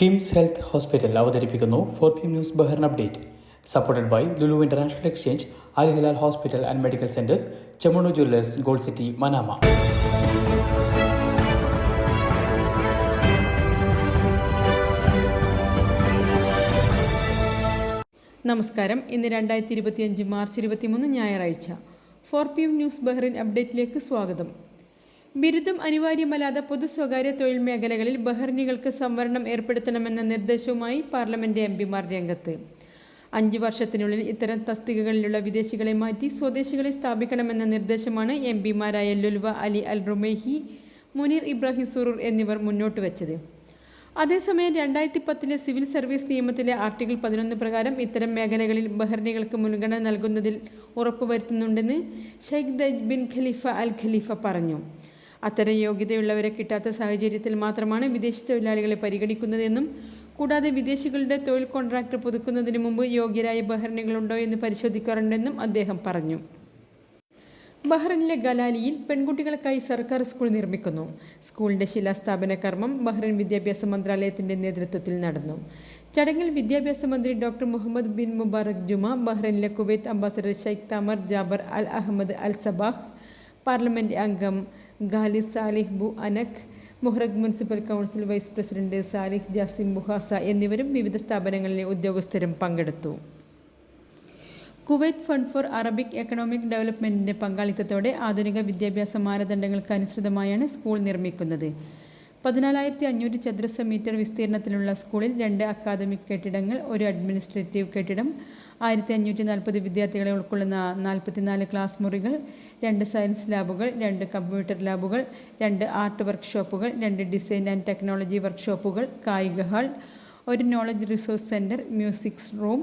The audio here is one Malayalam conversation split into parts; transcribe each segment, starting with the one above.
കിംസ് ഹെൽത്ത് ഹോസ്പിറ്റൽ അവതരിപ്പിക്കുന്നു 4PM news Bahrain update. Supported by Lulu international exchange, Al Hilal hospital and medical centres, Chemmanur jewellers, gold city, Manama. നമസ്കാരം. ഇന്ന് 2025 മാർച്ച് 23 ഞായറാഴ്ച. 4PM ന്യൂസ് ബഹ്റിൻ അപ്ഡേറ്റിലേക്ക് സ്വാഗതം. ബിരുദം അനിവാര്യമല്ലാത്ത പൊതു സ്വകാര്യ തൊഴിൽ മേഖലകളിൽ ബഹ്റിനികൾക്ക് സംവരണം ഏർപ്പെടുത്തണമെന്ന നിർദ്ദേശവുമായി പാർലമെന്റ് എംപിമാർ രംഗത്ത്. 5 വർഷത്തിനുള്ളിൽ ഇത്തരം തസ്തികകളിലുള്ള വിദേശികളെ മാറ്റി സ്വദേശികളെ സ്ഥാപിക്കണമെന്ന നിർദ്ദേശമാണ് എംപിമാരായ ലുൽവ അലി അൽ റുമൈഹി, മുനീർ ഇബ്രാഹിം സുറൂർ എന്നിവർ മുന്നോട്ട് വച്ചത്. അതേസമയം 2010 സിവിൽ സർവീസ് നിയമത്തിലെ ആർട്ടിക്കിൾ 11 പ്രകാരം ഇത്തരം മേഖലകളിൽ ബഹ്റിനികൾക്ക് മുൻഗണന നൽകുന്നതിൽ ഉറപ്പുവരുത്തുന്നുണ്ടെന്ന് ഷെയ്ഖ് ദൈദ് ബിൻ ഖലീഫ അൽ ഖലീഫ പറഞ്ഞു. അത്തരം യോഗ്യതയുള്ളവരെ കിട്ടാത്ത സാഹചര്യത്തിൽ മാത്രമാണ് വിദേശ തൊഴിലാളികളെ പരിഗണിക്കുന്നതെന്നും, കൂടാതെ വിദേശികളുടെ തൊഴിൽ കോൺട്രാക്ട് പുതുക്കുന്നതിന് മുമ്പ് യോഗ്യരായ ബഹ്റിനികളുണ്ടോ എന്ന് പരിശോധിക്കാറുണ്ടെന്നും അദ്ദേഹം പറഞ്ഞു. ബഹ്റിനിലെ ഗലാലിയിൽ പെൺകുട്ടികൾക്കായി സർക്കാർ സ്കൂൾ നിർമ്മിക്കുന്നു. സ്കൂളിന്റെ ശിലാസ്ഥാപന കർമ്മം ബഹ്റിൻ വിദ്യാഭ്യാസ മന്ത്രാലയത്തിന്റെ നേതൃത്വത്തിൽ നടന്നു. ചടങ്ങിൽ വിദ്യാഭ്യാസ മന്ത്രി doctor Muhammad bin Mubarak Juma, ബഹ്റിനിലെ Kuwait ambassador Sheikh Thamer Jaber Al Ahmad Al Sabah, parliament അംഗം Khalid Salih Bu Anak, Muharraq municipal council vice president Salih Jasim Buhaza എന്നിവരും വിവിധ സ്ഥാപനങ്ങളിലെ ഉദ്യോഗസ്ഥരും പങ്കെടുത്തു. Kuwait fund for Arabic economic ഡെവലപ്മെന്റിന്റെ പങ്കാളിത്തത്തോടെ ആധുനിക വിദ്യാഭ്യാസ മാനദണ്ഡങ്ങൾക്ക് അനുസൃതമായാണ് സ്കൂൾ നിർമ്മിക്കുന്നത്. 14,500 ചതുരശ്ര മീറ്റർ വിസ്തീർണത്തിലുള്ള സ്കൂളിൽ 2 അക്കാദമിക് കെട്ടിടങ്ങൾ, 1 അഡ്മിനിസ്ട്രേറ്റീവ് കെട്ടിടം, 1540 വിദ്യാർത്ഥികളെ ഉൾക്കൊള്ളുന്ന 44 ക്ലാസ് മുറികൾ, 2 സയൻസ് ലാബുകൾ, 2 കമ്പ്യൂട്ടർ ലാബുകൾ, 2 ആർട്ട് വർക്ക്ഷോപ്പുകൾ, 2 ഡിസൈൻ ആൻഡ് ടെക്നോളജി വർക്ക്ഷോപ്പുകൾ, കായിക hall, 1 knowledge resource centre, music room,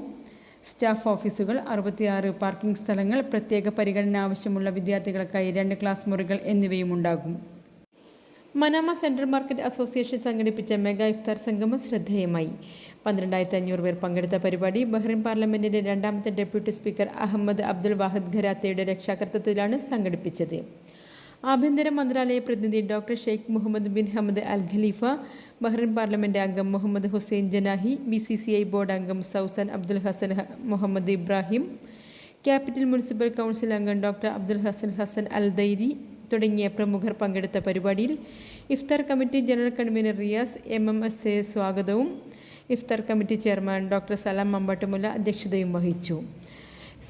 staff ഓഫീസുകൾ, 66 പാർക്കിംഗ് സ്ഥലങ്ങൾ, പ്രത്യേക പരിഗണന ആവശ്യമുള്ള വിദ്യാർത്ഥികൾക്കായി 2 ക്ലാസ് മുറികൾ എന്നിവയും ഉണ്ടാകും. മനാമ സെൻട്രൽ മാർക്കറ്റ് അസോസിയേഷൻ സംഘടിപ്പിച്ച മെഗാ ഇഫ്താർ സംഗമം ശ്രദ്ധേയമായി. 12,500 പേർ പങ്കെടുത്ത പരിപാടി ബഹ്റിൻ പാർലമെന്റിന്റെ 2ാമത്തെ deputy speaker Ahmed Abdul Wahid ഖരാത്തയുടെ രക്ഷാകർതൃത്വത്തിലാണ് സംഘടിപ്പിച്ചത്. ആഭ്യന്തര മന്ത്രാലയ പ്രതിനിധി doctor Sheikh Mohammed bin Hamad Al Khalifa, Bahrain parliament അംഗം Mohammed Hussain Janahi, BCCI board അംഗം Sausan Abdul Hasan Mohammed Ibrahim, capital municipal council അംഗം doctor Abdul Hasan Al Dairi തുടങ്ങിയ പ്രമുഖർ പങ്കെടുത്ത പരിപാടിയിൽ ഇഫ്താർ committee general convener Riyas MMSA സ്വാഗതവും ഇഫ്താർ കമ്മിറ്റി ചെയർമാൻ ഡോക്ടർ സലാം മമ്പാട്ടുമുല്ല അധ്യക്ഷതയും വഹിച്ചു.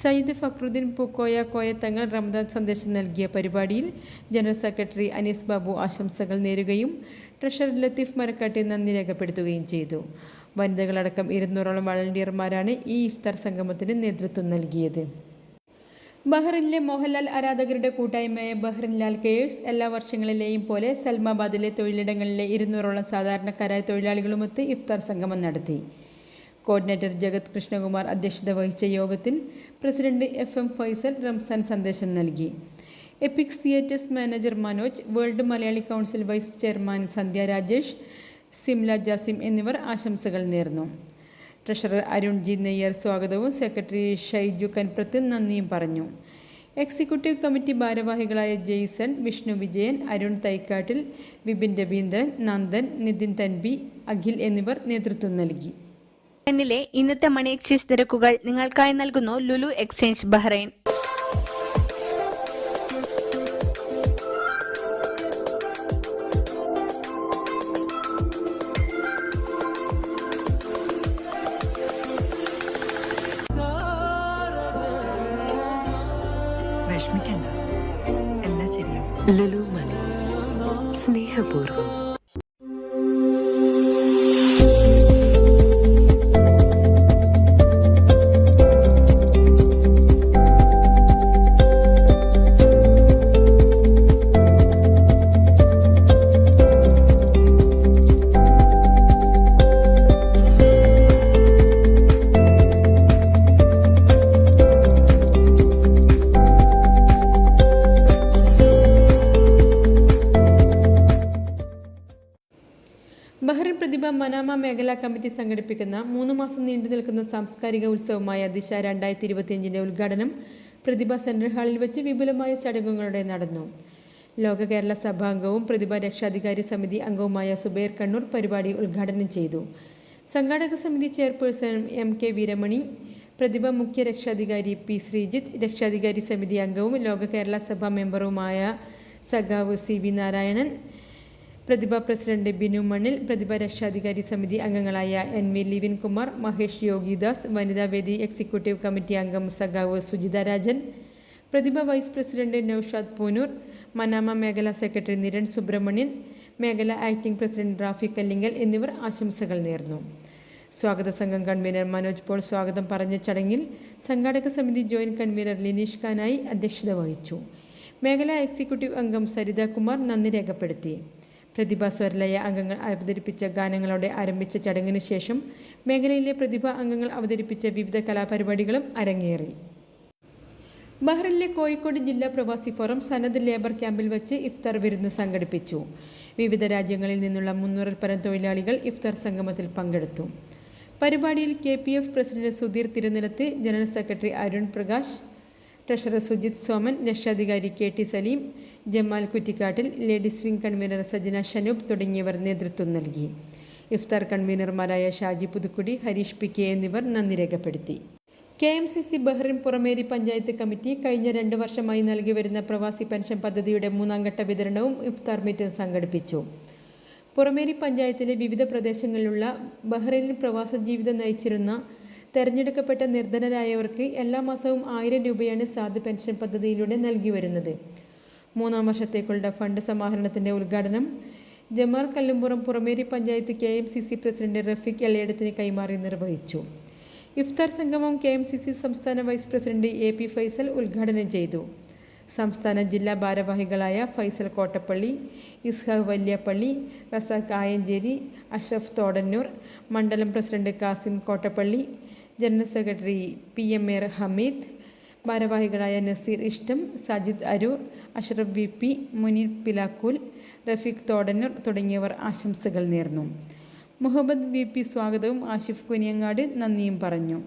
സയ്യിദ് ഫക്രുദ്ദീൻ പൂക്കോയ തങ്ങൾ റമദാൻ സന്ദേശം നൽകിയ പരിപാടിയിൽ ജനറൽ സെക്രട്ടറി അനീസ് ബാബു ആശംസകൾ നേരുകയും ട്രഷറർ ലത്തീഫ് മരക്കാട്ടി നന്ദി രേഖപ്പെടുത്തുകയും ചെയ്തു. വനിതകളടക്കം 200ഓളം വളണ്ടിയർമാരാണ് ഈ ഇഫ്താർ സംഗമത്തിന് നേതൃത്വം നൽകിയത്. ബഹ്റിനിലെ മോഹൻലാൽ ആരാധകരുടെ കൂട്ടായ്മയായ ബഹ്റിൻ ലാൽ കെയേഴ്സ് എല്ലാ വർഷങ്ങളിലെയും പോലെ സൽമാബാദിലെ തൊഴിലിടങ്ങളിലെ 200ഓളം സാധാരണക്കാരായ തൊഴിലാളികളുമൊത്ത് ഇഫ്താർ സംഗമം നടത്തി. കോർഡിനേറ്റർ ജഗത് കൃഷ്ണകുമാർ അധ്യക്ഷത വഹിച്ച യോഗത്തിൽ പ്രസിഡന്റ് FM ഫൈസൽ റംസാൻ സന്ദേശം നൽകി. Epics theatres manager Manoj, world Malayali council vice chairman Sandhya Rajesh, Simla Jasim എന്നിവർ ആശംസകൾ നേർന്നു. ട്രഷറർ അരുൺ ജി നെയ്യർ സ്വാഗതവും സെക്രട്ടറി ഷൈജു കൻപ്രത്ത് നന്ദിയും പറഞ്ഞു. എക്സിക്യൂട്ടീവ് കമ്മിറ്റി ഭാരവാഹികളായ ജെയ്സൺ, വിഷ്ണു വിജയൻ, അരുൺ തൈക്കാട്ടിൽ, വിപിൻ രവീന്ദ്രൻ, നന്ദൻ, നിതിൻ തൻബി, അഖിൽ എന്നിവർ നേതൃത്വം നൽകി. ബഹ്റൈനിലെ ഇന്നത്തെ മണി എക്സ്ചേഞ്ച് നിരക്കുകൾ നിങ്ങൾക്കായി നൽകുന്നു ലുലു എക്സ്ചേഞ്ച് ബഹ്റൈൻ. വിഷമിക്കണ്ട, എല്ലാം ശരിയാവും. ലുലു മണി, സ്നേഹപൂർവ്വം. ബഹ്റിൻ പ്രതിഭ മനാമ മേഖലാ കമ്മിറ്റി സംഘടിപ്പിക്കുന്ന 3 മാസം നീണ്ടു നിൽക്കുന്ന സാംസ്കാരിക ഉത്സവമായ ദിശ 2025 ഉദ്ഘാടനം പ്രതിഭ സെൻട്രൽ ഹാളിൽ വെച്ച് വിപുലമായ ചടങ്ങുകളോടെ നടന്നു. ലോക കേരള സഭാംഗവും പ്രതിഭ രക്ഷാധികാരി സമിതി അംഗവുമായ സുബൈർ കണ്ണൂർ പരിപാടി ഉദ്ഘാടനം ചെയ്തു. സംഘാടക സമിതി ചെയർപേഴ്സൺ MK വീരമണി, പ്രതിഭ മുഖ്യ രക്ഷാധികാരി P ശ്രീജിത്ത്, രക്ഷാധികാരി സമിതി അംഗവും ലോക കേരള സഭ മെമ്പറുമായ സഖാവ് CV നാരായണൻ, പ്രതിഭ പ്രസിഡന്റ് ബിനു മണ്ണിൽ, പ്രതിഭ രക്ഷാധികാരി സമിതി അംഗങ്ങളായ NV ലിവിൻ കുമാർ, മഹേഷ് യോഗിദാസ്, വനിതാവേദി എക്സിക്യൂട്ടീവ് കമ്മിറ്റി അംഗം സഖാവ് Sujitha Rajan, Prathibha vice president Noushad Poonoor, Manama മേഖലാ സെക്രട്ടറി നിരൺ സുബ്രഹ്മണ്യൻ, മേഖല ആക്ടിംഗ് പ്രസിഡന്റ് റാഫി കല്ലിങ്കൽ എന്നിവർ ആശംസകൾ നേർന്നു. സ്വാഗത സംഘം കൺവീനർ മനോജ് പോൾ സ്വാഗതം പറഞ്ഞ ചടങ്ങിൽ സംഘാടക സമിതി ജോയിന്റ് കൺവീനർ ലിനീഷ് ഖാനായി അധ്യക്ഷത വഹിച്ചു. മേഖലാ എക്സിക്യൂട്ടീവ് അംഗം സരിത കുമാർ നന്ദി രേഖപ്പെടുത്തി. പ്രതിഭാ സ്വരലയ അംഗങ്ങൾ അവതരിപ്പിച്ച ഗാനങ്ങളോടെ ആരംഭിച്ച ചടങ്ങിനു ശേഷം മേഖലയിലെ പ്രതിഭാ അംഗങ്ങൾ അവതരിപ്പിച്ച വിവിധ കലാപരിപാടികളും അരങ്ങേറി. ബഹ്റിനിലെ കോഴിക്കോട് ജില്ലാ പ്രവാസി ഫോറം സനദ് ലേബർ ക്യാമ്പിൽ വെച്ച് ഇഫ്താർ വിരുന്ന് സംഘടിപ്പിച്ചു. വിവിധ രാജ്യങ്ങളിൽ നിന്നുള്ള 300-ൽ പരം തൊഴിലാളികൾ ഇഫ്താർ സംഗമത്തിൽ പങ്കെടുത്തു. പരിപാടിയിൽ KPF president Sudheer Thirunilath, general secretary Arun Prakash, treasurer Sujith Soman, രക്ഷാധികാരി KT Saleem, Jamal Kuttikkattil, ladies wing convener Sajana Shanoob തുടങ്ങിയവർ നേതൃത്വം നൽകി. ഇഫ്താർ കൺവീനർമാരായ ഷാജി പുതുക്കുടി, ഹരീഷ് PK എന്നിവർ നന്ദി രേഖപ്പെടുത്തി. KMCC Bahrain Purameri panchayat committee കഴിഞ്ഞ 2 വർഷമായി നൽകി വരുന്ന പ്രവാസി പെൻഷൻ പദ്ധതിയുടെ 3ാം ഘട്ട വിതരണവും ഇഫ്താർ മീറ്റിൽ സംഘടിപ്പിച്ചു. പുറമേരി പഞ്ചായത്തിലെ വിവിധ പ്രദേശങ്ങളിലുള്ള ബഹ്റൈനിൽ പ്രവാസ ജീവിതം നയിച്ചിരുന്ന തെരഞ്ഞെടുക്കപ്പെട്ട നിർധനരായവർക്ക് എല്ലാ മാസവും 1000 രൂപയാണ് സാധു പെൻഷൻ പദ്ധതിയിലൂടെ നൽകി വരുന്നത്. 3ാം വർഷത്തേക്കുള്ള ഫണ്ട് സമാഹരണത്തിൻ്റെ ഉദ്ഘാടനം ജമാൽ കല്ലുംപുറം പുറമേരി പഞ്ചായത്ത് KMCC പ്രസിഡന്റ് റഫീഖ് എളയടത്തിന് കൈമാറി നിർവഹിച്ചു. ഇഫ്താർ സംഗമം KMCC സംസ്ഥാന വൈസ് പ്രസിഡന്റ് AP ഫൈസൽ ഉദ്ഘാടനം ചെയ്തു. സംസ്ഥാന ജില്ലാ ഭാരവാഹികളായ ഫൈസൽ കോട്ടപ്പള്ളി, ഇസ്ഹാഖ് വല്യപ്പള്ളി, റസാഖ് ആയഞ്ചേരി, അഷ്റഫ് തോടന്നൂർ, മണ്ഡലം president Kasim Kottappally, general secretary PMA Hameed, ഭാരവാഹികളായ നസീർ ഇഷ്ടം, സാജിദ് അരൂർ, അഷ്റഫ് VP, മുനീർ പിലാക്കൂൽ, റഫീഖ് തോടന്നൂർ തുടങ്ങിയവർ ആശംസകൾ നേർന്നു. മുഹമ്മദ് VP സ്വാഗതവും ആഷിഫ് കുനിയങ്ങാട് നന്ദിയും പറഞ്ഞു.